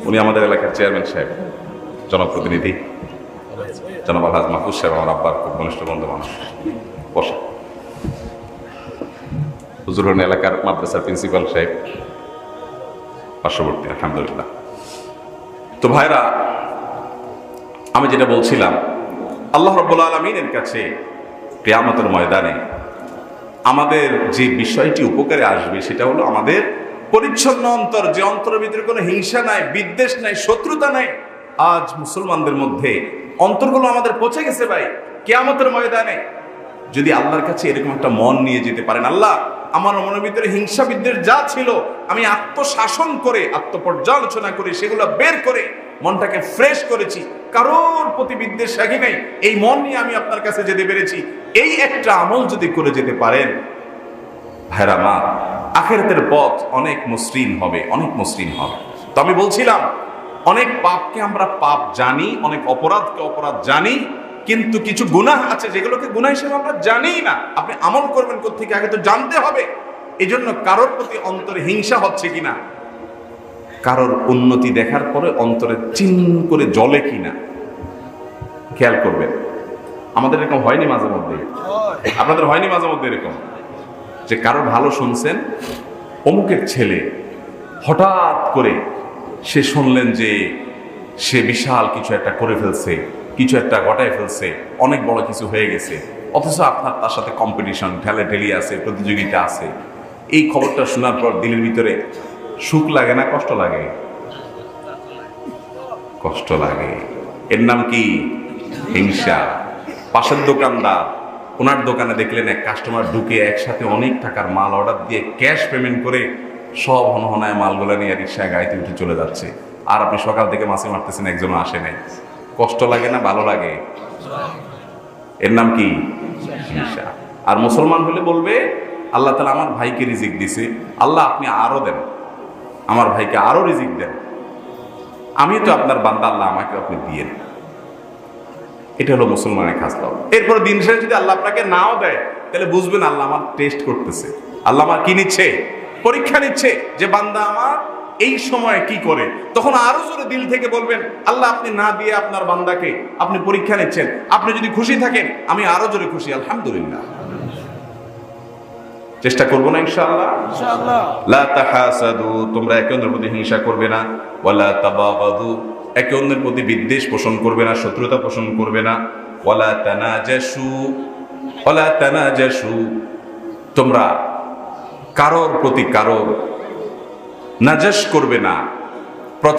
উনি আমাদের এলাকার চেয়ারম্যান সাহেব, জনপ্রতিনিধি জনাব আলহাজ মাহফুজ সাহেব, আমার আব্বার খুব ঘনিষ্ঠ বন্ধু মানুষ। বসা। হুজুর হন এলাকার মাদ্রাসার প্রিন্সিপাল সাহেব, পার্শ্ববর্তী, আলহামদুলিল্লাহ। তো ভাইরা, আমি যেটা বলছিলাম, আল্লাহ রাব্বুল আলামিনের কাছে কিয়ামতের ময়দানে আমাদের যে বিষয়টি উপকারে আসবে সেটা হলো আমাদের পরিচ্ছন্ন অন্তর, যে অন্তরের ভিতরে কোনো হিংসা নাই, বিদ্বেষ নাই, শত্রুতা নাই। আজ মুসলমানদের মধ্যে অন্তরগুলো আমাদের পচে গেছে ভাই। কিয়ামতের ময়দানে যদি আল্লাহর কাছে এরকম একটা মন নিয়ে যেতে পারেন, আল্লাহ আমার মনের ভিতরে হিংসা বিদ্বেষ যা ছিল আমি আত্মশাসন করে, আত্মপর্যালোচনা করে, সেগুলো বের করে মনটাকে ফ্রেশ করেছি, কারোর প্রতি বিদ্বেষ রাখি নাই, এই মন নিয়ে আমি আপনার কাছে যেতে পেরেছি, এই একটা আমল যদি করে যেতে পারেন ভাইরা মা, আখিরাতের পথ অনেক মসৃণ হবে, অনেক মসৃণ হবে। তো আমি বলছিলাম, অনেক পাপকে আমরা পাপ জানি, অনেক অপরাধকে অপরাধ জানি, কিন্তু কিছু গুনাহ আছে যেগুলোকে গুনাহ হিসেবে আমরা জানি না। আপনি আমল করবেন কোত্থেকে, আগে তো জানতে হবে। এই জন্য কারোর প্রতি অন্তরে হিংসা হচ্ছে কিনা, কারোর উন্নতি দেখার পরে অন্তরে চিন করে জ্বলে কিনা খেয়াল করবেন। আমাদের এরকম হয়নি মাঝে মধ্যে? আপনাদের হয়নি মাঝে মধ্যে এরকম যে কারোর ভালো শুনছেন, অমুকের ছেলে হঠাৎ করে সে শুনলেন যে সে বিশাল কিছু একটা করে ফেলছে, কিছু একটা ঘটায় ফেলছে, অনেক বড় কিছু হয়ে গেছে, অথচ আপনার তার সাথে কম্পিটিশন, ঠেলাঠেলি আছে, প্রতিযোগিতা আছে। এই খবরটা শোনার পর দিলের ভিতরে সুখ লাগে না কষ্ট লাগে? কষ্ট লাগে। এর নাম কি? হিংসা। পাশের দোকানদার, ওনার দোকানে দেখলেন এক কাস্টমার ঢুকে একসাথে অনেক টাকার মাল অর্ডার দিয়ে ক্যাশ পেমেন্ট করে সব হনহনায় মালগুলো নিয়ে রিক্সায় গাড়িতে উঠে চলে যাচ্ছে, আর আপনি সকাল থেকে মাছি মারতেছেন, একজনও আসে নাই। কষ্ট লাগে না ভালো লাগে? এর নাম কি? হিংসা। আর মুসলমান হলে বলবে, আল্লাহ তাআলা আমার ভাইকে রিজিক দিছে, আল্লাহ আপনি আরো দেন, আমার ভাইকে আরো রিজিক দেন, আমি তো আপনার বান্দা, আল্লাহ আমাকে আপনি দিয়েন। এটা হলো মুসলমানের খাসলত। এরপরে দিন শেষে যদি আল্লাহ আপনাকে নাও দেয়, তাহলে বুঝবেন আল্লাহ আমার টেস্ট করতেছে, আল্লাহ আমার কি নিচ্ছে? পরীক্ষা নিচ্ছে, যে বান্দা আমার এই সময় কি করে। তখন আরো জোরে দিল থেকে বলবেন, আল্লাহ আপনি না দিয়ে আপনার বান্দাকে আপনি পরীক্ষা নিচ্ছেন, আপনি যদি খুশি থাকেন আমি আরো জোরে খুশি, আলহামদুলিল্লাহ। চেষ্টা করবো না ইনশাআল্লাহ? ইনশাআল্লাহ। লা তাহাসাদু, তোমরা একে অন্যের প্রতি হিংসা করবে না। ওয়ালা তাবাগাদু, একে অন্যের প্রতি বিদ্বেষ পোষণ করবে না, শত্রুতা পোষণ করবে না। ওয়ালা তানাজাসু, ওয়ালা তানাজাসু, তোমরা কারোর প্রতি কারোর নাজাস করবে না,